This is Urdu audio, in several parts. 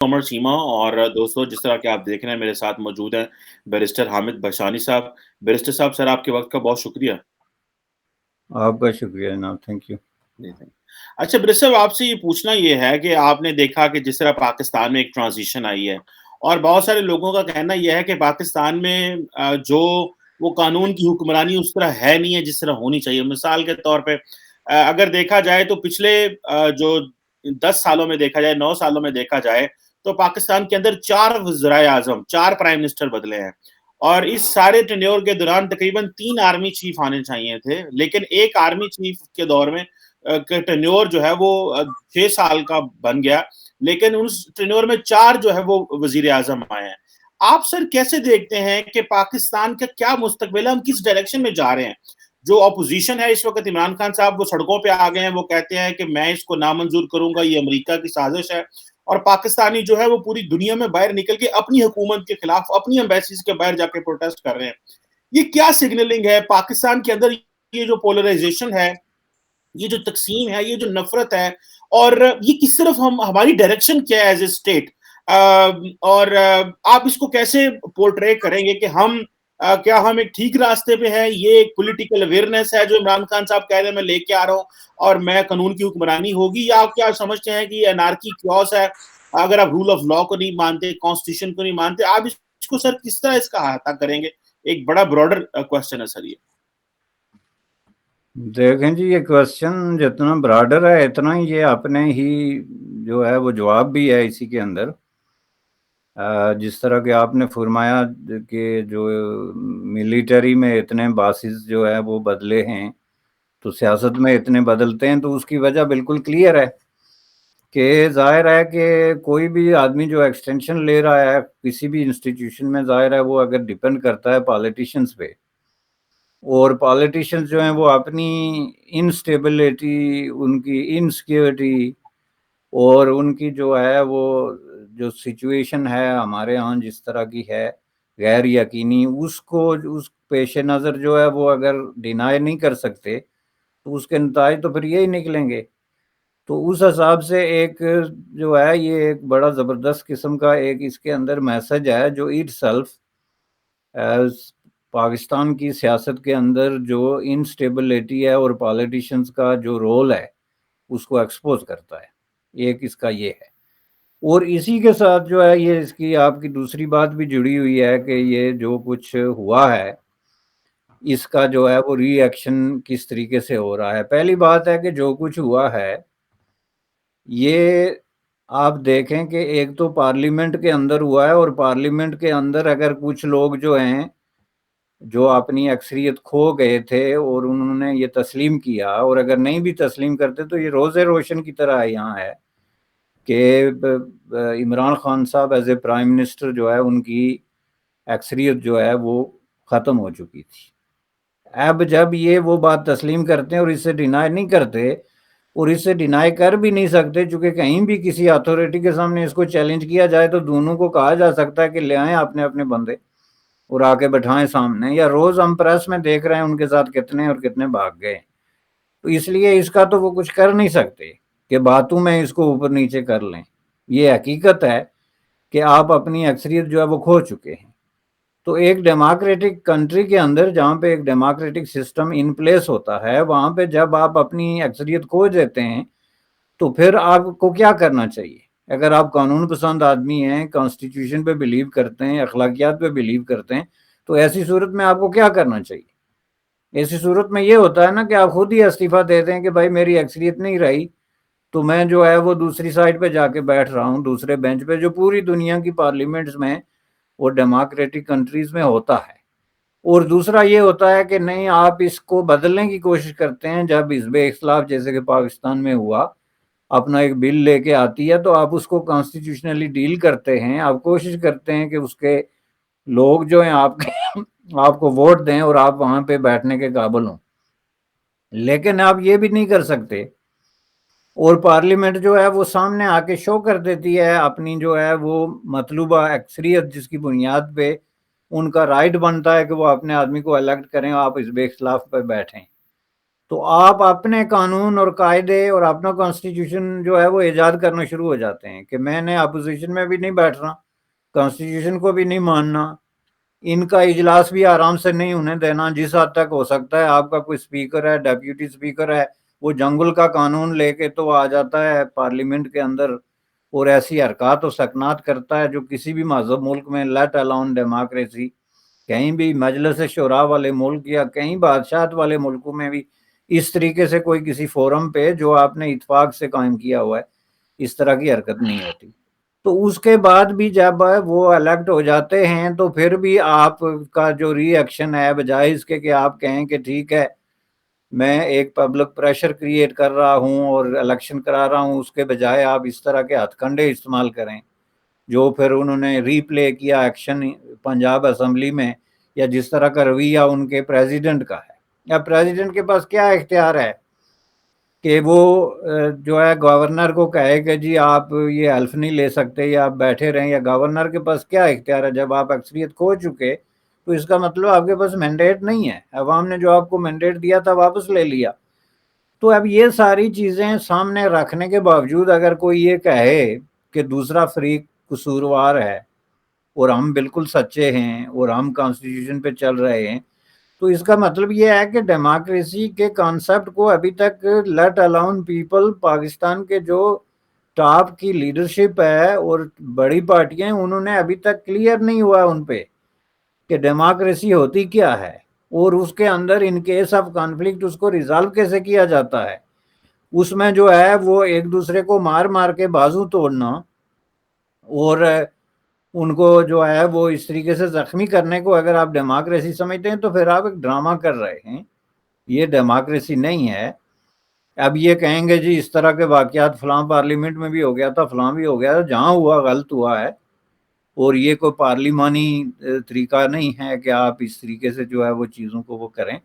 عمر چیمہ اور دوستوں جس طرح کہ آپ دیکھ رہے ہیں میرے ساتھ موجود ہیں بیرسٹر حامد بھشانی صاحب۔ بیرسٹر صاحب سر آپ کے وقت کا بہت شکریہ۔ آپ کا شکریہ جناب، تھینک یو۔ اچھا بیرسٹر صاحب آپ سے یہ پوچھنا یہ ہے کہ آپ نے دیکھا کہ جس طرح پاکستان میں ایک ٹرانزیشن آئی ہے اور بہت سارے لوگوں کا کہنا یہ ہے کہ پاکستان میں جو وہ قانون کی حکمرانی اس طرح ہے نہیں ہے جس طرح ہونی چاہیے۔ مثال کے طور پہ اگر دیکھا جائے تو پچھلے جو 10 سالوں میں دیکھا جائے 9 سالوں میں دیکھا جائے تو پاکستان کے اندر 4 وزرائے اعظم 4 پرائم منسٹر بدلے ہیں، اور اس سارے ٹینیور کے دوران تقریباً 3 آرمی چیف آنے چاہیے تھے، لیکن ایک آرمی چیف کے دور میں ٹینیور جو ہے وہ 6 سال کا بن گیا، لیکن اس ٹینیور میں 4 جو ہے وہ وزیر اعظم آئے ہیں۔ آپ سر کیسے دیکھتے ہیں کہ پاکستان کا کیا مستقبل ہے، ہم کس ڈائریکشن میں جا رہے ہیں؟ جو اپوزیشن ہے اس وقت، عمران خان صاحب وہ سڑکوں پہ آ گئے ہیں، وہ کہتے ہیں کہ میں اس کو نامنظور کروں گا، یہ امریکہ کی سازش ہے، اور پاکستانی جو ہے وہ پوری دنیا میں باہر نکل کے اپنی حکومت کے خلاف اپنی ایمبیسیز کے باہر جا کے پروٹیسٹ کر رہے ہیں۔ یہ کیا سگنلنگ ہے پاکستان کے اندر؟ یہ جو پولرائزیشن ہے، یہ جو تقسیم ہے، یہ جو نفرت ہے، اور یہ کس طرف ہماری ڈائریکشن کیا ہے ایز اے اسٹیٹ، اور آپ اس کو کیسے پورٹرے کریں گے کہ کیا ہم ایک ٹھیک راستے پہ ہیں؟ یہ ایک پولیٹیکل اویئرنیس ہے جو عمران خان صاحب کہہ رہے ہیں میں لے کے آ رہا ہوں اور میں قانون کی حکمرانی ہوگی، یا آپ کیا سمجھتے ہیں کہ یہ انارکی کیوس ہے؟ اگر آپ رول آف لا کو نہیں مانتے، کانسٹیٹیوشن کو نہیں مانتے، آپ اس کو سر کس طرح اس کا احاطہ کریں گے؟ ایک بڑا براڈر کوسچن ہے سر یہ۔ دیکھیں جی، یہ کوشچن جتنا براڈر ہے اتنا ہی یہ اپنے ہی جو ہے وہ جواب بھی ہے اسی کے اندر۔ جس طرح کہ آپ نے فرمایا کہ جو ملٹری میں اتنے باسز جو ہے وہ بدلے ہیں تو سیاست میں اتنے بدلتے ہیں، تو اس کی وجہ بالکل کلیئر ہے کہ ظاہر ہے کہ کوئی بھی آدمی جو ایکسٹینشن لے رہا ہے کسی بھی انسٹیٹیوشن میں، ظاہر ہے وہ اگر ڈیپینڈ کرتا ہے پالیٹیشنز پہ، اور پالیٹیشنز جو ہیں وہ اپنی انسٹیبلٹی، ان کی انسیکیورٹی اور ان کی جو ہے وہ جو سچویشن ہے ہمارے ہاں جس طرح کی ہے غیر یقینی، اس کو اس پیش نظر جو ہے وہ اگر ڈینائی نہیں کر سکتے تو اس کے نتائج تو پھر یہی نکلیں گے۔ تو اس حساب سے ایک جو ہے یہ ایک بڑا زبردست قسم کا ایک اس کے اندر میسج ہے جو اٹ سیلف پاکستان کی سیاست کے اندر جو انسٹیبلٹی ہے اور پالیٹیشنز کا جو رول ہے اس کو ایکسپوز کرتا ہے۔ ایک اس کا یہ ہے، اور اسی کے ساتھ جو ہے یہ اس کی آپ کی دوسری بات بھی جڑی ہوئی ہے کہ یہ جو کچھ ہوا ہے اس کا جو ہے وہ ری ایکشن کس طریقے سے ہو رہا ہے۔ پہلی بات ہے کہ جو کچھ ہوا ہے یہ آپ دیکھیں کہ ایک تو پارلیمنٹ کے اندر ہوا ہے، اور پارلیمنٹ کے اندر اگر کچھ لوگ جو ہیں جو اپنی اکثریت کھو گئے تھے اور انہوں نے یہ تسلیم کیا، اور اگر نہیں بھی تسلیم کرتے تو یہ روز روشن کی طرح یہاں ہے کہ عمران خان صاحب ایز اے پرائم منسٹر جو ہے ان کی اکثریت جو ہے وہ ختم ہو چکی تھی۔ اب جب یہ وہ بات تسلیم کرتے ہیں اور اس سے ڈینائی نہیں کرتے، اور اس سے ڈینائی کر بھی نہیں سکتے، چونکہ کہیں بھی کسی اتھارٹی کے سامنے اس کو چیلنج کیا جائے تو دونوں کو کہا جا سکتا ہے کہ لے آئیں اپنے اپنے بندے اور آ کے بٹھائیں سامنے، یا روز ہم پریس میں دیکھ رہے ہیں ان کے ساتھ کتنے اور کتنے بھاگ گئے۔ تو اس لیے اس کا تو وہ کچھ کر نہیں سکتے کہ باتوں میں اس کو اوپر نیچے کر لیں۔ یہ حقیقت ہے کہ آپ اپنی اکثریت جو ہے وہ کھو چکے ہیں۔ تو ایک ڈیموکریٹک کنٹری کے اندر جہاں پہ ایک ڈیموکریٹک سسٹم ان پلیس ہوتا ہے، وہاں پہ جب آپ اپنی اکثریت کھو دیتے ہیں تو پھر آپ کو کیا کرنا چاہیے؟ اگر آپ قانون پسند آدمی ہیں، کانسٹیٹیوشن پہ بلیو کرتے ہیں، اخلاقیات پہ بلیو کرتے ہیں، تو ایسی صورت میں آپ کو کیا کرنا چاہیے؟ ایسی صورت میں یہ ہوتا ہے نا کہ آپ خود ہی استعفیٰ دے دیں کہ بھائی میری اکثریت نہیں رہی تو میں جو ہے وہ دوسری سائڈ پہ جا کے بیٹھ رہا ہوں، دوسرے بینچ پہ، جو پوری دنیا کی پارلیمنٹس میں اور ڈیموکریٹک کنٹریز میں ہوتا ہے۔ اور دوسرا یہ ہوتا ہے کہ نہیں، آپ اس کو بدلنے کی کوشش کرتے ہیں، جب حزب اختلاف جیسے کہ پاکستان میں ہوا اپنا ایک بل لے کے آتی ہے تو آپ اس کو کانسٹیٹیوشنلی ڈیل کرتے ہیں، آپ کوشش کرتے ہیں کہ اس کے لوگ جو ہیں آپ کو ووٹ دیں اور آپ وہاں پہ بیٹھنے کے قابل ہوں، لیکن آپ یہ بھی نہیں کر سکتے، اور پارلیمنٹ جو ہے وہ سامنے آ کے شو کر دیتی ہے اپنی جو ہے وہ مطلوبہ اکثریت، جس کی بنیاد پہ ان کا رائٹ بنتا ہے کہ وہ اپنے آدمی کو الیکٹ کریں، آپ حزب اختلاف پہ بیٹھیں۔ تو آپ اپنے قانون اور قاعدے اور اپنا کانسٹیٹیوشن جو ہے وہ ایجاد کرنا شروع ہو جاتے ہیں کہ میں نے اپوزیشن میں بھی نہیں بیٹھنا، کانسٹیٹیوشن کو بھی نہیں ماننا، ان کا اجلاس بھی آرام سے نہیں ہونے دینا، جس حد تک ہو سکتا ہے آپ کا کوئی اسپیکر ہے، ڈیپیوٹی اسپیکر ہے، وہ جنگل کا قانون لے کے تو آ جاتا ہے پارلیمنٹ کے اندر اور ایسی حرکات و سکنات کرتا ہے جو کسی بھی مہذب ملک میں لیٹ الاؤن ڈیموکریسی، کہیں بھی مجلس شورا والے ملک یا کہیں بادشاہت والے ملکوں میں بھی اس طریقے سے کوئی کسی فورم پہ جو آپ نے اتفاق سے قائم کیا ہوا ہے اس طرح کی حرکت نہیں ہوتی۔ تو اس کے بعد بھی جب وہ الیکٹ ہو جاتے ہیں تو پھر بھی آپ کا جو ری ایکشن ہے، بجائے اس کے کہ آپ کہیں کہ ٹھیک ہے میں ایک پبلک پریشر کریٹ کر رہا ہوں اور الیکشن کرا رہا ہوں، اس کے بجائے آپ اس طرح کے ہتھ کنڈے استعمال کریں جو پھر انہوں نے ری پلے کیا ایکشن پنجاب اسمبلی میں، یا جس طرح کا رویہ ان کے پریزیڈنٹ کا ہے۔ یا پریزیڈنٹ کے پاس کیا اختیار ہے کہ وہ جو ہے گورنر کو کہے کہ جی آپ یہ حلف نہیں لے سکتے یا آپ بیٹھے رہیں، یا گورنر کے پاس کیا اختیار ہے؟ جب آپ اکثریت کھو چکے تو اس کا مطلب آپ کے پاس مینڈیٹ نہیں ہے، عوام نے جو آپ کو مینڈیٹ دیا تھا واپس لے لیا۔ تو اب یہ ساری چیزیں سامنے رکھنے کے باوجود اگر کوئی یہ کہے کہ دوسرا فریق قصوروار ہے اور ہم بالکل سچے ہیں اور ہم کانسٹیٹیوشن پہ چل رہے ہیں، تو اس کا مطلب یہ ہے کہ ڈیموکریسی کے کانسیپٹ کو ابھی تک لیٹ الاؤن پیپل، پاکستان کے جو ٹاپ کی لیڈرشپ ہے اور بڑی پارٹیاں ہیں، انہوں نے ابھی تک کلیئر نہیں ہوا ان پہ کہ ڈیموکریسی ہوتی کیا ہے اور اس کے اندر ان کیس آف کانفلکٹ اس کو ریزالو کیسے کیا جاتا ہے۔ اس میں جو ہے وہ ایک دوسرے کو مار مار کے بازو توڑنا اور ان کو جو ہے وہ اس طریقے سے زخمی کرنے کو اگر آپ ڈیموکریسی سمجھتے ہیں تو پھر آپ ایک ڈرامہ کر رہے ہیں، یہ ڈیموکریسی نہیں ہے۔ اب یہ کہیں گے جی اس طرح کے واقعات فلاں پارلیمنٹ میں بھی ہو گیا تھا، فلاں بھی ہو گیا تھا، جہاں ہوا غلط ہوا ہے، اور یہ کوئی پارلیمانی طریقہ نہیں ہے کہ آپ اس طریقے سے جو ہے وہ چیزوں کو وہ کریں۔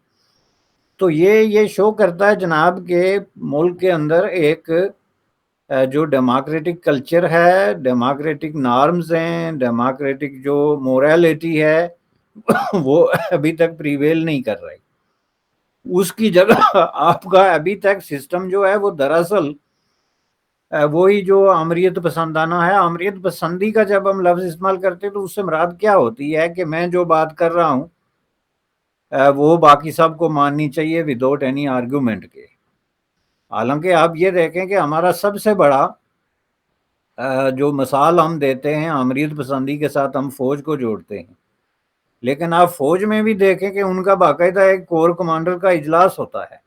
تو یہ شو کرتا ہے جناب کہ ملک کے اندر ایک جو ڈیموکریٹک کلچر ہے، ڈیموکریٹک نارمز ہیں، ڈیموکریٹک جو موریلٹی ہے وہ ابھی تک پریویل نہیں کر رہی۔ اس کی جگہ آپ کا ابھی تک سسٹم جو ہے وہ دراصل وہی جو آمریت پسندانہ ہے۔ آمریت پسندی کا جب ہم لفظ استعمال کرتے ہیں تو اس سے مراد کیا ہوتی ہے کہ میں جو بات کر رہا ہوں وہ باقی سب کو ماننی چاہیے وداؤٹ اینی آرگومنٹ کے۔ حالانکہ آپ یہ دیکھیں کہ ہمارا سب سے بڑا جو مثال ہم دیتے ہیں آمریت پسندی کے ساتھ، ہم فوج کو جوڑتے ہیں، لیکن آپ فوج میں بھی دیکھیں کہ ان کا باقاعدہ ایک کور کمانڈر کا اجلاس ہوتا ہے،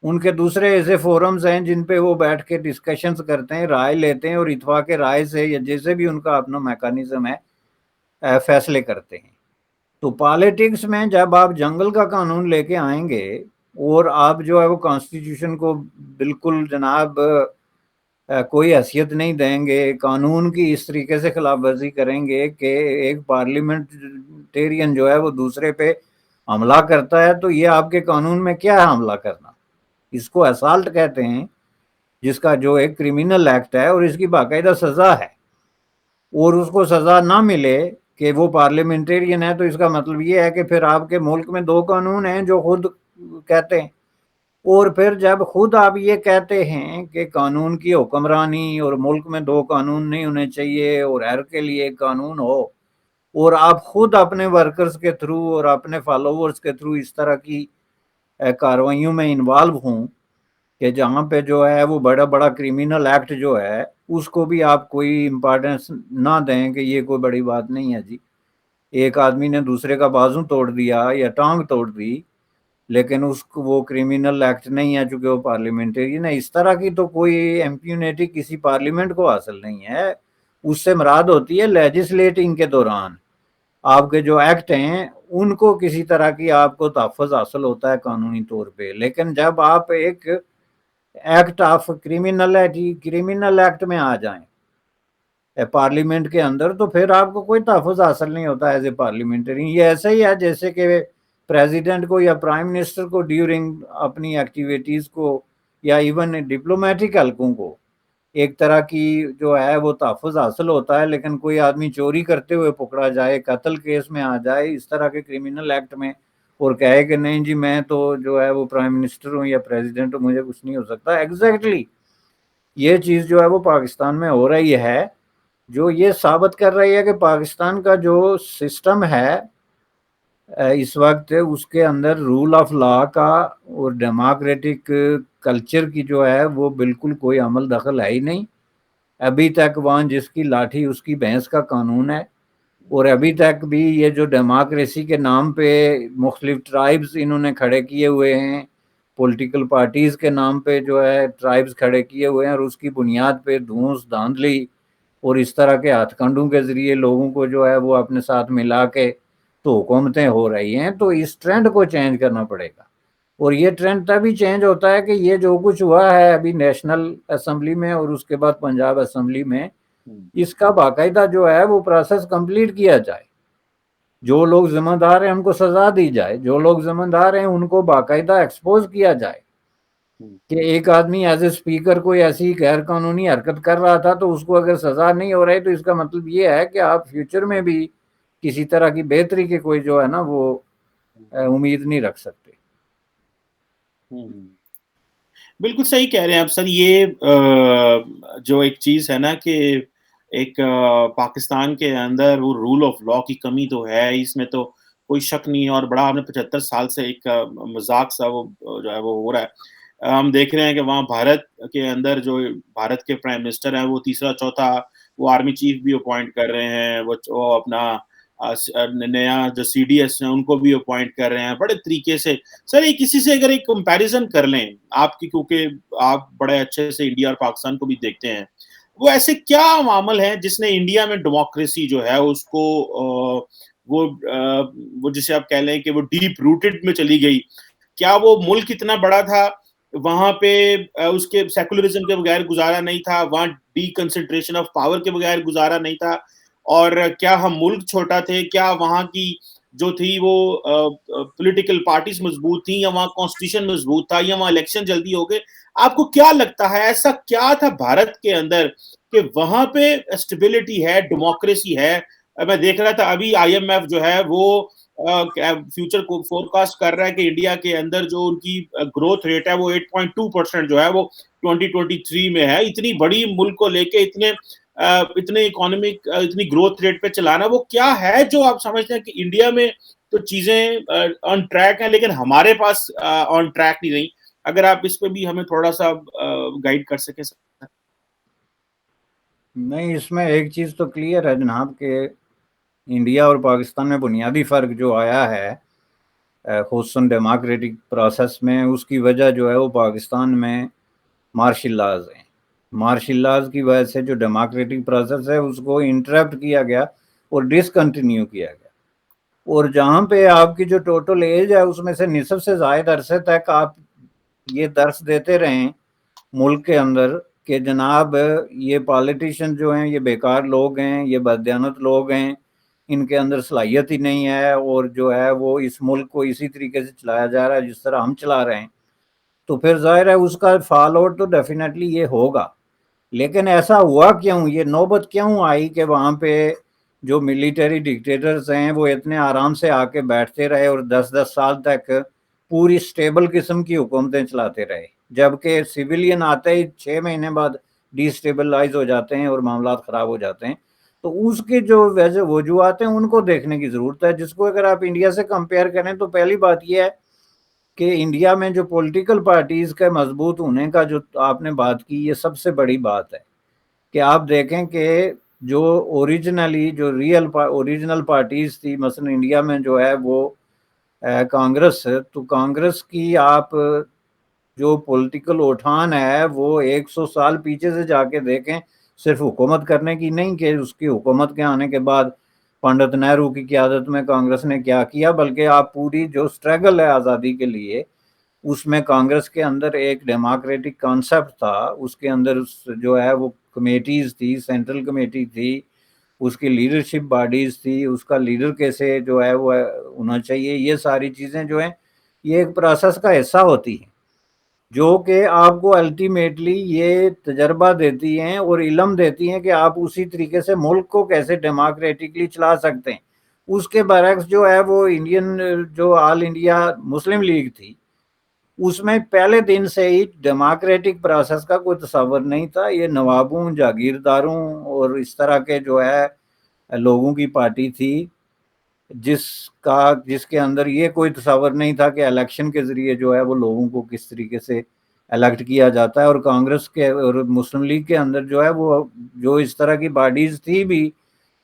ان کے دوسرے ایسے فورمز ہیں جن پہ وہ بیٹھ کے ڈسکشنز کرتے ہیں، رائے لیتے ہیں اور اتفاق رائے سے یا جیسے بھی ان کا اپنا میکانزم ہے فیصلے کرتے ہیں۔ تو پالیٹکس میں جب آپ جنگل کا قانون لے کے آئیں گے اور آپ جو ہے وہ کانسٹیٹیوشن کو بالکل جناب کوئی حیثیت نہیں دیں گے، قانون کی اس طریقے سے خلاف ورزی کریں گے کہ ایک پارلیمنٹیرین جو ہے وہ دوسرے پہ حملہ کرتا ہے، تو یہ آپ کے قانون میں کیا ہے حملہ کرنا؟ اس کو اسالٹ کہتے ہیں، جس کا جو ایک کرمینل ایکٹ ہے اور اس کی باقاعدہ سزا ہے، اور اس کو سزا نہ ملے کہ وہ پارلیمنٹیرین ہے تو اس کا مطلب یہ ہے کہ پھر آپ کے ملک میں دو قانون ہیں جو خود کہتے ہیں۔ اور پھر جب خود آپ یہ کہتے ہیں کہ قانون کی حکمرانی اور ملک میں دو قانون نہیں ہونے چاہیے اور ہر کے لیے ایک قانون ہو، اور آپ خود اپنے ورکرز کے تھرو اور اپنے فالوورز کے تھرو اس طرح کی کارروائیوں میں انوالو ہوں کہ جہاں پہ جو ہے وہ بڑا بڑا کرمینل ایکٹ جو ہے اس کو بھی آپ کوئی امپارٹنس نہ دیں کہ یہ کوئی بڑی بات نہیں ہے جی، ایک آدمی نے دوسرے کا بازو توڑ دیا یا ٹانگ توڑ دی لیکن اس کو وہ کرمینل ایکٹ نہیں ہے چونکہ وہ پارلیمنٹیرین ہے۔ اس طرح کی تو کوئی امپیونٹی کسی پارلیمنٹ کو حاصل نہیں ہے۔ اس سے مراد ہوتی ہے لیجسلیٹنگ کے دوران آپ کے جو ایکٹ ہیں ان کو کسی طرح کی آپ کو تحفظ حاصل ہوتا ہے قانونی طور پہ، لیکن جب آپ ایک ایکٹ آف کرمینل ایکٹ میں آ جائیں پارلیمنٹ کے اندر تو پھر آپ کو کوئی تحفظ حاصل نہیں ہوتا ایز اے پارلیمنٹری۔ یہ ایسا ہی ہے جیسے کہ پریزیڈنٹ کو یا پرائم منسٹر کو ڈیورنگ اپنی ایکٹیویٹیز کو یا ایون ڈپلومیٹک حلقوں کو ایک طرح کی جو ہے وہ تحفظ حاصل ہوتا ہے، لیکن کوئی آدمی چوری کرتے ہوئے پکڑا جائے، قتل کیس میں آ جائے، اس طرح کے کرمینل ایکٹ میں، اور کہے کہ نہیں جی میں تو جو ہے وہ پرائم منسٹر ہوں یا پریزیڈنٹ ہوں، مجھے کچھ نہیں ہو سکتا. ایگزیکٹلی یہ چیز جو ہے وہ پاکستان میں ہو رہی ہے، جو یہ ثابت کر رہی ہے کہ پاکستان کا جو سسٹم ہے اس وقت اس کے اندر رول آف لا کا اور ڈیموکریٹک کلچر کی جو ہے وہ بالکل کوئی عمل دخل ہے ہی نہیں. ابھی تک وہاں جس کی لاٹھی اس کی بھینس کا قانون ہے، اور ابھی تک بھی یہ جو ڈیموکریسی کے نام پہ مختلف ٹرائبز انہوں نے کھڑے کیے ہوئے ہیں، پولیٹیکل پارٹیز کے نام پہ جو ہے ٹرائبز کھڑے کیے ہوئے ہیں، اور اس کی بنیاد پہ دھونس دھاندلی اور اس طرح کے ہتھ کنڈوں کے ذریعے لوگوں کو جو ہے وہ اپنے ساتھ ملا کے تو حکومتیں ہو رہی ہیں. تو اس ٹرینڈ کو چینج کرنا پڑے گا، اور یہ ٹرینڈ تبھی چینج ہوتا ہے کہ یہ جو کچھ ہوا ہے ابھی نیشنل اسمبلی میں اور اس کے بعد پنجاب اسمبلی میں، اس کا باقاعدہ جو ہے وہ پروسیس کمپلیٹ کیا جائے. جو لوگ ذمہ دار ہیں ان کو سزا دی جائے، جو لوگ ذمہ دار ہیں ان کو باقاعدہ ایکسپوز کیا جائے کہ ایک آدمی ایز اے اسپیکر کوئی ایسی غیر قانونی حرکت کر رہا تھا تو اس کو اگر سزا نہیں ہو رہی تو اس کا مطلب یہ ہے کہ آپ فیوچر میں بھی کسی طرح کی بہتری کے کوئی جو ہے نا وہ امید نہیں رکھ سکتے. بالکل صحیح کہہ رہے ہیں آپ سر. یہ جو ایک چیز ہے نا کہ ایک پاکستان کے اندر وہ رول آف لا کی کمی تو ہے، اس میں تو کوئی شک نہیں ہے، اور بڑا ہم نے 75 سال سے ایک مذاق سا وہ جو ہے وہ ہو رہا ہے. ہم دیکھ رہے ہیں کہ وہاں بھارت کے اندر جو بھارت کے پرائم منسٹر ہیں وہ تیسرا چوتھا وہ آرمی چیف بھی اپوائنٹ کر رہے ہیں، وہ اپنا نیا جو سی ڈی ایس ہیں ان کو بھی اپوائنٹ کر رہے ہیں بڑے طریقے سے. سر یہ کسی سے اگر ایک کمپیریزن کر لیں آپ کی، کیونکہ آپ بڑے اچھے سے انڈیا اور پاکستان کو بھی دیکھتے ہیں، وہ ایسے کیا عوامل ہیں جس نے انڈیا میں ڈیموکریسی جو ہے اس کو وہ جسے آپ کہہ لیں کہ وہ ڈیپ روٹڈ میں چلی گئی؟ کیا وہ ملک اتنا بڑا تھا وہاں پہ اس کے سیکولرزم کے بغیر گزارا نہیں تھا، وہاں ڈی کنسنٹریشن آف پاور کے بغیر گزارا نہیں تھا، اور کیا ہم ملک چھوٹا تھے، کیا وہاں کی جو تھی وہ پولیٹیکل پارٹیز مضبوط تھیں، یا وہاں کانسٹیٹیوشن مضبوط تھا، یا وہاں الیکشن جلدی ہو گئے؟ آپ کو کیا لگتا ہے ایسا کیا تھا بھارت کے اندر کہ وہاں پہ اسٹیبلٹی ہے، ڈیموکریسی ہے؟ میں دیکھ رہا تھا ابھی آئی ایم ایف جو ہے وہ فیوچر کو فورکاسٹ کر رہا ہے کہ انڈیا کے اندر جو ان کی گروتھ ریٹ ہے وہ 8.2% جو ہے وہ 2023 میں ہے. اتنی بڑی ملک کو لے کے اتنے اکانومک اتنی گروتھ ریٹ پہ چلانا وہ کیا ہے جو آپ سمجھتے ہیں کہ انڈیا میں تو چیزیں آن ٹریک ہیں لیکن ہمارے پاس آن ٹریک نہیں رہی؟ اگر آپ اس پہ بھی ہمیں تھوڑا سا گائیڈ کر سکیں. نہیں، اس میں ایک چیز تو کلیئر ہے جناب کہ انڈیا اور پاکستان میں بنیادی فرق جو آیا ہے خصوصاً ڈیموکریٹک پروسیس میں، اس کی وجہ جو ہے وہ پاکستان میں مارشل لاز ہیں. مارشل لاز کی وجہ سے جو ڈیموکریٹک پروسیس ہے اس کو انٹرپٹ کیا گیا اور ڈسکنٹینیو کیا گیا. اور جہاں پہ آپ کی جو ٹوٹل ایج ہے اس میں سے نصف سے زائد عرصے تک آپ یہ درس دیتے رہیں ملک کے اندر کہ جناب یہ پالیٹیشین جو ہیں یہ بیکار لوگ ہیں، یہ بددیانت لوگ ہیں، ان کے اندر صلاحیت ہی نہیں ہے، اور جو ہے وہ اس ملک کو اسی طریقے سے چلایا جا رہا ہے جس طرح ہم چلا رہے ہیں، تو پھر ظاہر ہے اس کا فال آؤٹ تو ڈیفینیٹلی یہ ہوگا. لیکن ایسا ہوا کیوں، یہ نوبت کیوں آئی کہ وہاں پہ جو ملیٹری ڈکٹیٹرز ہیں وہ اتنے آرام سے آ کے بیٹھتے رہے اور 10 سال تک پوری سٹیبل قسم کی حکومتیں چلاتے رہے، جبکہ سویلین آتے ہی 6 مہینے بعد ڈی سٹیبلائز ہو جاتے ہیں اور معاملات خراب ہو جاتے ہیں. تو اس کے جو وجوہات ہیں ان کو دیکھنے کی ضرورت ہے، جس کو اگر آپ انڈیا سے کمپیئر کریں تو پہلی بات یہ ہے کہ انڈیا میں جو پولیٹیکل پارٹیز کا مضبوط ہونے کا جو آپ نے بات کی، یہ سب سے بڑی بات ہے کہ آپ دیکھیں کہ جو اوریجنلی جو اوریجنل پارٹیز تھی، مثلا انڈیا میں جو ہے وہ کانگریس، تو کانگریس کی آپ جو پولیٹیکل اٹھان ہے وہ 100 سال پیچھے سے جا کے دیکھیں، صرف حکومت کرنے کی نہیں کہ اس کی حکومت کے آنے کے بعد پنڈت نہرو کی قیادت میں کانگریس نے کیا کیا، بلکہ آپ پوری جو سٹرگل ہے آزادی کے لیے اس میں کانگریس کے اندر ایک ڈیموکریٹک کانسیپٹ تھا، اس کے اندر جو ہے وہ کمیٹیز تھی، سینٹرل کمیٹی تھی، اس کی لیڈرشپ باڈیز تھی، اس کا لیڈر کیسے جو ہے وہ ہونا چاہیے، یہ ساری چیزیں جو ہیں یہ ایک پروسیس کا حصہ ہوتی ہیں جو کہ آپ کو الٹیمیٹلی یہ تجربہ دیتی ہیں اور علم دیتی ہیں کہ آپ اسی طریقے سے ملک کو کیسے ڈیموکریٹکلی چلا سکتے ہیں. اس کے برعکس جو ہے وہ انڈین جو آل انڈیا مسلم لیگ تھی، اس میں پہلے دن سے ہی ڈیموکریٹک پروسیس کا کوئی تصور نہیں تھا. یہ نوابوں، جاگیرداروں اور اس طرح کے جو ہے لوگوں کی پارٹی تھی، جس کے اندر یہ کوئی تصور نہیں تھا کہ الیکشن کے ذریعے جو ہے وہ لوگوں کو کس طریقے سے الیکٹ کیا جاتا ہے. اور کانگریس کے اور مسلم لیگ کے اندر جو ہے وہ جو اس طرح کی باڈیز تھی بھی،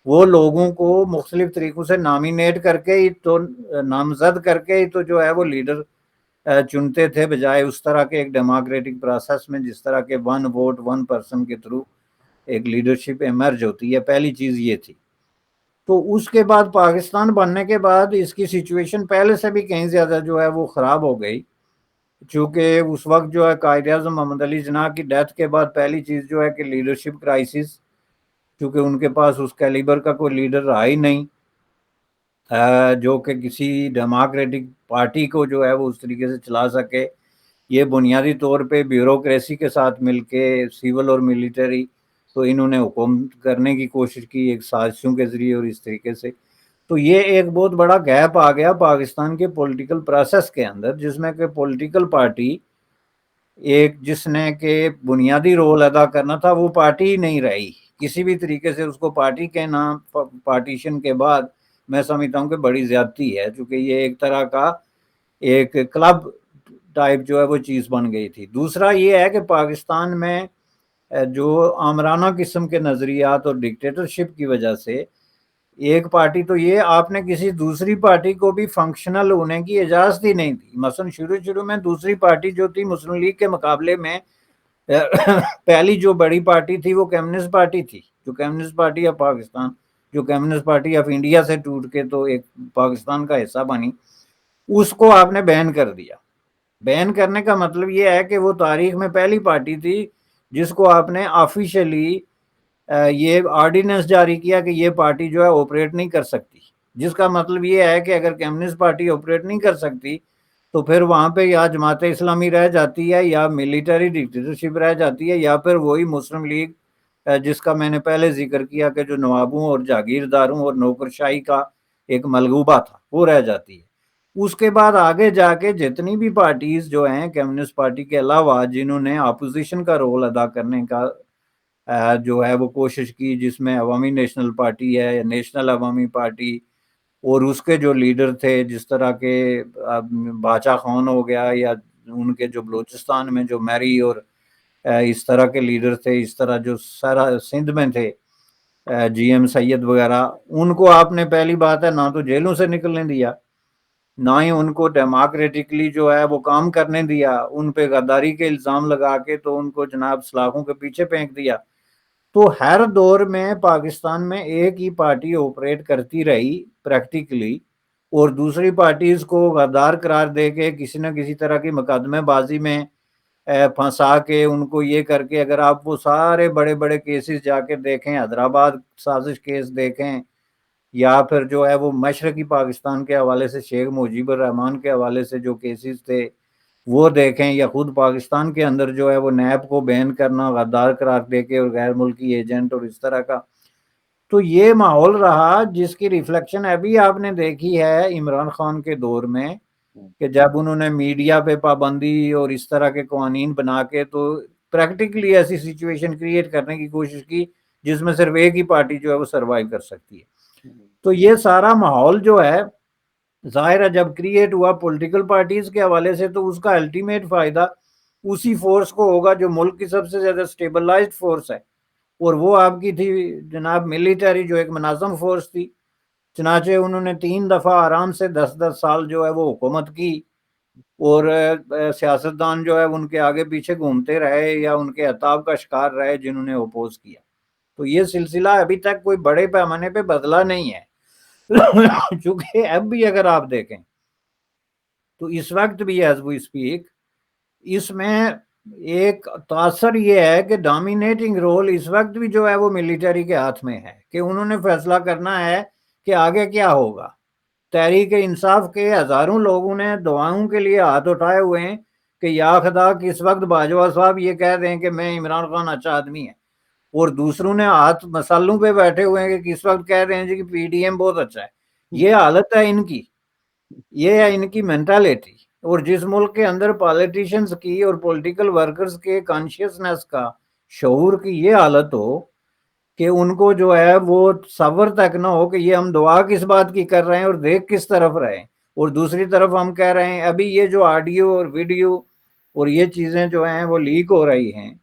وہ لوگوں کو مختلف طریقوں سے نامینیٹ کر کے ہی تو، نامزد کر کے ہی تو جو ہے وہ لیڈر چنتے تھے، بجائے اس طرح کے ایک ڈیموکریٹک پروسیس میں جس طرح کے ون ووٹ ون پرسن کے تھرو ایک لیڈرشپ ایمرج ہوتی ہے. پہلی چیز یہ تھی. تو اس کے بعد پاکستان بننے کے بعد اس کی سچویشن پہلے سے بھی کہیں زیادہ جو ہے وہ خراب ہو گئی، چونکہ اس وقت جو ہے قائد اعظم محمد علی جناح کی ڈیتھ کے بعد پہلی چیز جو ہے کہ لیڈرشپ کرائسس، چونکہ ان کے پاس اس کیلیبر کا کوئی لیڈر رہا ہی نہیں جو کہ کسی ڈیموکریٹک پارٹی کو جو ہے وہ اس طریقے سے چلا سکے. یہ بنیادی طور پہ بیوروکریسی کے ساتھ مل کے سول اور ملٹری تو انہوں نے حکومت کرنے کی کوشش کی ایک سازشوں کے ذریعے اور اس طریقے سے. تو یہ ایک بہت بڑا گیپ آ گیا پاکستان کے پولیٹیکل پروسیس کے اندر، جس میں کہ پولیٹیکل پارٹی ایک جس نے کہ بنیادی رول ادا کرنا تھا وہ پارٹی ہی نہیں رہی کسی بھی طریقے سے. اس کو پارٹی کے نام پارٹیشن کے بعد میں سمجھتا ہوں کہ بڑی زیادتی ہے، چونکہ یہ ایک طرح کا ایک کلب ٹائپ جو ہے وہ چیز بن گئی تھی. دوسرا یہ ہے کہ پاکستان میں جو آمرانہ قسم کے نظریات اور ڈکٹیٹرشپ کی وجہ سے ایک پارٹی تو یہ آپ نے کسی دوسری پارٹی کو بھی فنکشنل ہونے کی اجازت ہی نہیں دی. مثلا شروع میں دوسری پارٹی جو تھی مسلم لیگ کے مقابلے میں پہلی جو بڑی پارٹی تھی وہ کمیونسٹ پارٹی تھی، جو کمیونسٹ پارٹی آف پاکستان، جو کمیونسٹ پارٹی آف انڈیا سے ٹوٹ کے تو ایک پاکستان کا حصہ بنی. اس کو آپ نے بین کر دیا. بین کرنے کا مطلب یہ ہے کہ وہ تاریخ میں پہلی پارٹی تھی جس کو آپ نے آفیشلی یہ آرڈیننس جاری کیا کہ یہ پارٹی جو ہے آپریٹ نہیں کر سکتی، جس کا مطلب یہ ہے کہ اگر کمیونسٹ پارٹی آپریٹ نہیں کر سکتی تو پھر وہاں پہ یا جماعت اسلامی رہ جاتی ہے، یا ملٹری ڈکٹیٹرشپ رہ جاتی ہے، یا پھر وہی مسلم لیگ جس کا میں نے پہلے ذکر کیا کہ جو نوابوں اور جاگیرداروں اور نوکرشاہی کا ایک ملغوبہ تھا وہ رہ جاتی ہے. اس کے بعد آگے جا کے جتنی بھی پارٹیز جو ہیں کمیونسٹ پارٹی کے علاوہ جنہوں نے اپوزیشن کا رول ادا کرنے کا جو ہے وہ کوشش کی، جس میں عوامی نیشنل پارٹی ہے یا نیشنل عوامی پارٹی، اور اس کے جو لیڈر تھے جس طرح کے باچا خان ہو گیا، یا ان کے جو بلوچستان میں جو میری اور اس طرح کے لیڈر تھے، اس طرح جو سارا سندھ میں تھے جی ایم سید وغیرہ، ان کو آپ نے پہلی بات ہے نہ تو جیلوں سے نکلنے دیا، نہ ہی ان کو ڈیموکریٹکلی جو ہے وہ کام کرنے دیا. ان پہ غداری کے الزام لگا کے تو ان کو جناب سلاخوں کے پیچھے پھینک دیا. تو ہر دور میں پاکستان میں ایک ہی پارٹی آپریٹ کرتی رہی پریکٹیکلی، اور دوسری پارٹیز کو غدار قرار دے کے کسی نہ کسی طرح کی مقدمے بازی میں پھنسا کے ان کو یہ کر کے، اگر آپ وہ سارے بڑے بڑے کیسز جا کے دیکھیں، حیدرآباد سازش کیس دیکھیں، یا پھر جو ہے وہ مشرقی پاکستان کے حوالے سے شیخ مجیب الرحمان کے حوالے سے جو کیسز تھے وہ دیکھیں، یا خود پاکستان کے اندر جو ہے وہ نیب کو بین کرنا غدار قرار دے کے اور غیر ملکی ایجنٹ اور اس طرح کا. تو یہ ماحول رہا جس کی ریفلیکشن ابھی آپ نے دیکھی ہے عمران خان کے دور میں، کہ جب انہوں نے میڈیا پہ پابندی اور اس طرح کے قوانین بنا کے تو پریکٹیکلی ایسی سچویشن کریٹ کرنے کی کوشش کی جس میں صرف ایک ہی پارٹی جو ہے وہ سروائیو کر سکتی ہے. تو یہ سارا ماحول جو ہے ظاہر ہے جب کریٹ ہوا پولیٹیکل پارٹیز کے حوالے سے، تو اس کا الٹیمیٹ فائدہ اسی فورس کو ہوگا جو ملک کی سب سے زیادہ سٹیبلائزڈ فورس ہے، اور وہ آپ کی تھی جناب ملٹری، جو ایک منظم فورس تھی. چنانچہ انہوں نے 3 دفعہ آرام سے 10 سال جو ہے وہ حکومت کی، اور سیاستدان جو ہے ان کے آگے پیچھے گھومتے رہے یا ان کے عتاب کا شکار رہے جنہوں نے اپوز کیا. تو یہ سلسلہ ابھی تک کوئی بڑے پیمانے پہ بدلا نہیں ہے. چونکہ اب بھی اگر آپ دیکھیں تو اس وقت بھی ایز وی اسپیک اس میں ایک تاثر یہ ہے کہ ڈومینیٹنگ رول اس وقت بھی جو ہے وہ ملٹری کے ہاتھ میں ہے، کہ انہوں نے فیصلہ کرنا ہے کہ آگے کیا ہوگا. تحریک انصاف کے ہزاروں لوگوں نے دعاؤں کے لیے ہاتھ اٹھائے ہوئے ہیں کہ یا خدا کس وقت باجوہ صاحب یہ کہہ دیں کہ میں عمران خان اچھا آدمی ہے، اور دوسروں نے ہاتھ مسالوں پہ بیٹھے ہوئے ہیں کہ کس وقت کہہ رہے ہیں جی کہ پی ڈی ایم بہت اچھا ہے. یہ حالت ہے ان کی، یہ ہے ان کی مینٹالٹی. اور جس ملک کے اندر پالیٹیشنز کی اور پولیٹیکل ورکرز کے کانشیسنس کا، شعور کی یہ حالت ہو کہ ان کو جو ہے وہ تصور تک نہ ہو کہ یہ ہم دعا کس بات کی کر رہے ہیں اور دیکھ کس طرف رہے ہیں، اور دوسری طرف ہم کہہ رہے ہیں ابھی یہ جو آڈیو اور ویڈیو اور یہ چیزیں جو ہیں وہ لیک ہو رہی ہیں،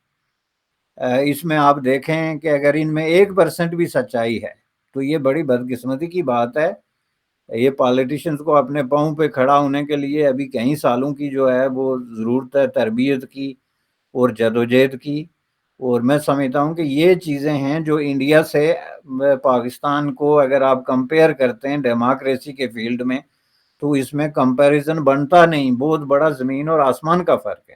اس میں آپ دیکھیں کہ اگر ان میں 1% بھی سچائی ہے تو یہ بڑی بدقسمتی کی بات ہے. یہ پالیٹیشنز کو اپنے پاؤں پہ کھڑا ہونے کے لیے ابھی کئی سالوں کی جو ہے وہ ضرورت ہے، تربیت کی اور جدوجہد کی. اور میں سمجھتا ہوں کہ یہ چیزیں ہیں جو انڈیا سے پاکستان کو اگر آپ کمپیئر کرتے ہیں ڈیموکریسی کے فیلڈ میں تو اس میں کمپیریزن بنتا نہیں، بہت بڑا زمین اور آسمان کا فرق ہے.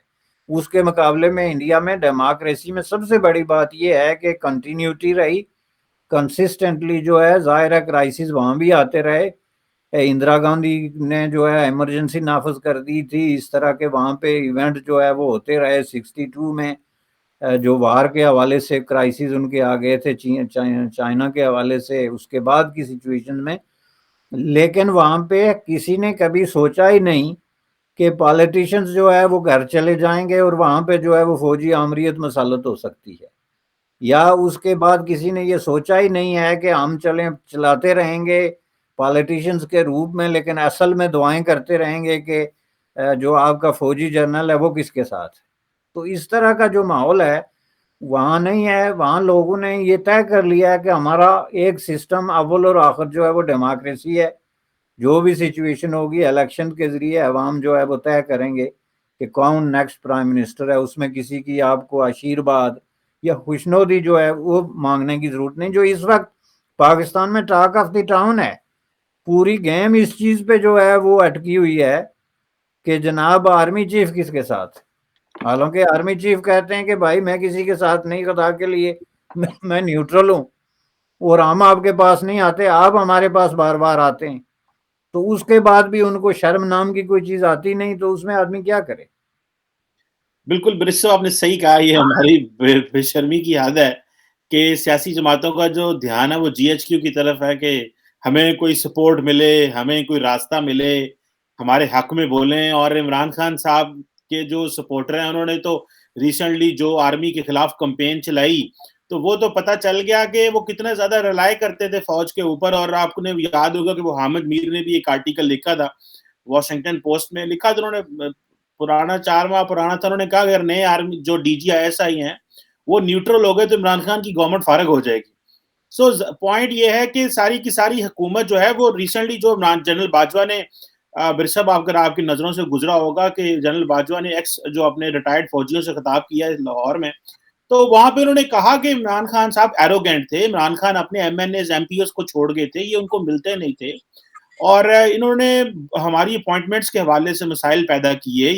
اس کے مقابلے میں انڈیا میں ڈیموکریسی میں سب سے بڑی بات یہ ہے کہ کنٹینیوٹی رہی، کنسسٹنٹلی جو ہے، ظاہر ہے کرائسس وہاں بھی آتے رہے. اندرا گاندھی نے جو ہے ایمرجنسی نافذ کر دی تھی، اس طرح کے وہاں پہ ایونٹ جو ہے وہ ہوتے رہے. 62 میں جو وار کے حوالے سے کرائسس ان کے آ گئے تھے چائنا کے حوالے سے، اس کے بعد کی سچویشن میں. لیکن وہاں پہ کسی نے کبھی سوچا ہی نہیں کہ پالیٹیشنز جو ہے وہ گھر چلے جائیں گے اور وہاں پہ جو ہے وہ فوجی آمریت مسلط ہو سکتی ہے. یا اس کے بعد کسی نے یہ سوچا ہی نہیں ہے کہ ہم چلاتے رہیں گے پالیٹیشنز کے روپ میں، لیکن اصل میں دعائیں کرتے رہیں گے کہ جو آپ کا فوجی جنرل ہے وہ کس کے ساتھ ہے. تو اس طرح کا جو ماحول ہے وہاں نہیں ہے. وہاں لوگوں نے یہ طے کر لیا ہے کہ ہمارا ایک سسٹم اول اور آخر جو ہے وہ ڈیموکریسی ہے. جو بھی سچویشن ہوگی الیکشن کے ذریعے عوام جو ہے وہ طے کریں گے کہ کون نیکسٹ پرائم منسٹر ہے. اس میں کسی کی آپ کو آشیرواد یا خوشنودی جو ہے وہ مانگنے کی ضرورت نہیں. جو اس وقت پاکستان میں ٹاک آف دی ٹاؤن ہے، پوری گیم اس چیز پہ جو ہے وہ اٹکی ہوئی ہے کہ جناب آرمی چیف کس کے ساتھ. حالانکہ آرمی چیف کہتے ہیں کہ بھائی میں کسی کے ساتھ نہیں، خدا کے لیے میں نیوٹرل ہوں اور ہم آپ کے پاس نہیں آتے، آپ ہمارے پاس بار بار آتے ہیں. تو اس کے بعد بھی ان کو شرم نام کی کوئی چیز آتی نہیں، تو اس میں آدمی کیا کرے. بالکل برسو آپ نے صحیح کہا. یہ ہماری بے شرمی کی حد ہے کہ سیاسی جماعتوں کا جو دھیان ہے وہ جی ایچ کیو کی طرف ہے کہ ہمیں کوئی سپورٹ ملے، ہمیں کوئی راستہ ملے، ہمارے حق میں بولیں. اور عمران خان صاحب کے جو سپورٹر ہیں انہوں نے تو ریسنٹلی جو آرمی کے خلاف کمپین چلائی تو وہ تو پتہ چل گیا کہ وہ کتنا زیادہ ریلائی کرتے تھے فوج کے اوپر. اور آپ کو یاد ہوگا کہ وہ حامد میر نے بھی ایک آرٹیکل لکھا تھا، واشنگٹن پوسٹ میں لکھا تھا، انہوں نے پرانا 4 ماہ پرانا تھا. انہوں نے کہا اگر نئے آرمی جو D G I S I ہیں وہ نیوٹرل ہو گئے تو عمران خان کی گورنمنٹ فارغ ہو جائے گی. سو پوائنٹ یہ ہے کہ ساری کی ساری حکومت جو ہے وہ ریسنٹلی جو جنرل باجوہ نے برسب اگر آپ کی نظروں سے گزرا ہوگا کہ جنرل باجوہ نے ایکس جو اپنے ریٹائرڈ فوجیوں سے خطاب کیا ہے لاہور میں، تو وہاں پہ انہوں نے کہا کہ عمران خان صاحب ایروگینٹ تھے. عمران خان اپنے M N As M P S کو چھوڑ گئے تھے، یہ ان کو ملتے نہیں تھے. اور انہوں نے ہماری اپوائنٹمنٹس کے حوالے سے مسائل پیدا کیے.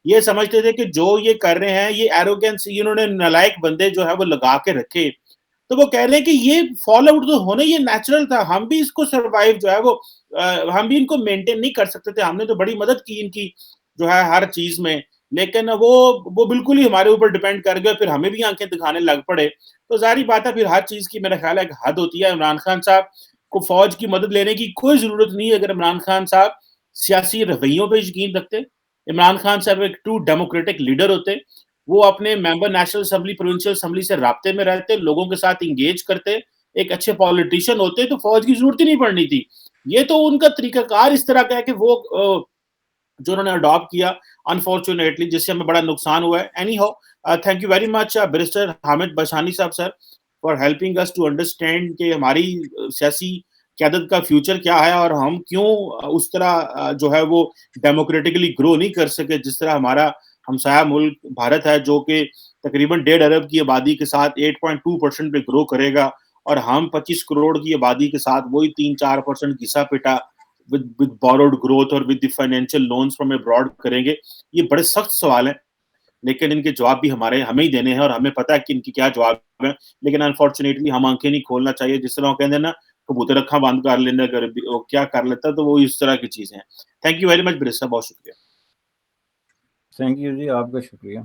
یہ سمجھتے تھے کہ جو یہ کر رہے ہیں یہ ایروگینس، انہوں نے نالائق بندے جو ہے وہ لگا کے رکھے. تو وہ کہہ رہے ہیں کہ یہ فال آؤٹ تو ہونا یہ نیچرل تھا، ہم بھی اس کو سروائیو جو ہے وہ ہم بھی ان کو مینٹین نہیں کر سکتے تھے. ہم نے تو بڑی مدد کی ان کی جو ہے ہر چیز میں، لیکن وہ بالکل ہی ہمارے اوپر ڈیپینڈ کر گئے، پھر ہمیں بھی آنکھیں دکھانے لگ پڑے. تو ظاہری بات ہے پھر ہر چیز کی میرا خیال ہے کہ حد ہوتی ہے. عمران خان صاحب کو فوج کی مدد لینے کی کوئی ضرورت نہیں ہے اگر عمران خان صاحب سیاسی رویوں پہ یقین رکھتے. عمران خان صاحب ایک ٹرو ڈیموکریٹک لیڈر ہوتے، وہ اپنے ممبر نیشنل اسمبلی پروونشل اسمبلی سے رابطے میں رہتے، لوگوں کے ساتھ انگیج کرتے، ایک اچھے پالیٹیشین ہوتے تو فوج کی ضرورت ہی نہیں پڑنی تھی. یہ تو ان کا طریقہ کار اس طرح کا ہے کہ وہ جو انہوں نے اڈاپٹ کیا انفارچونیٹلی، جس سے ہمیں بڑا نقصان ہوا ہے. Anyhow thank you very much barrister Hamid Bashani sahab sir for helping us to understand کہ ہماری سیاسی قیادت کا فیوچر کیا ہے اور ہم کیوں اس طرح جو ہے وہ ڈیموکریٹکلی گرو نہیں کر سکے جس طرح ہمارا ہمسایہ ملک بھارت ہے جو کہ تقریباً 1.5 ارب کی آبادی کے ساتھ 8.2% پہ گرو کرے گا، اور ہم 25 کروڑ کی آبادی کے ساتھ وہی 3-4% گھسا پٹا with borrowed growth اور with the financial loans from abroad کریں گے. یہ بڑے سخت سوال ہیں لیکن ان کے جواب بھی ہمیں ہی دینے ہیں اور ہمیں پتہ ہے کہ ان کی کیا جواب ہیں. لیکن انفارچونیٹلی ہم آنکھیں نہیں کھولنا چاہیے. جس طرح وہ کہتے ہیں نا کبوتر اکھاں بند کر لینا، اگر وہ کیا کر لیتا تو وہ اس طرح کی چیزیں ہیں. تھینک یو ویری مچ برسا، بہت شکریہ. تھینک یو جی، آپ کا شکریہ.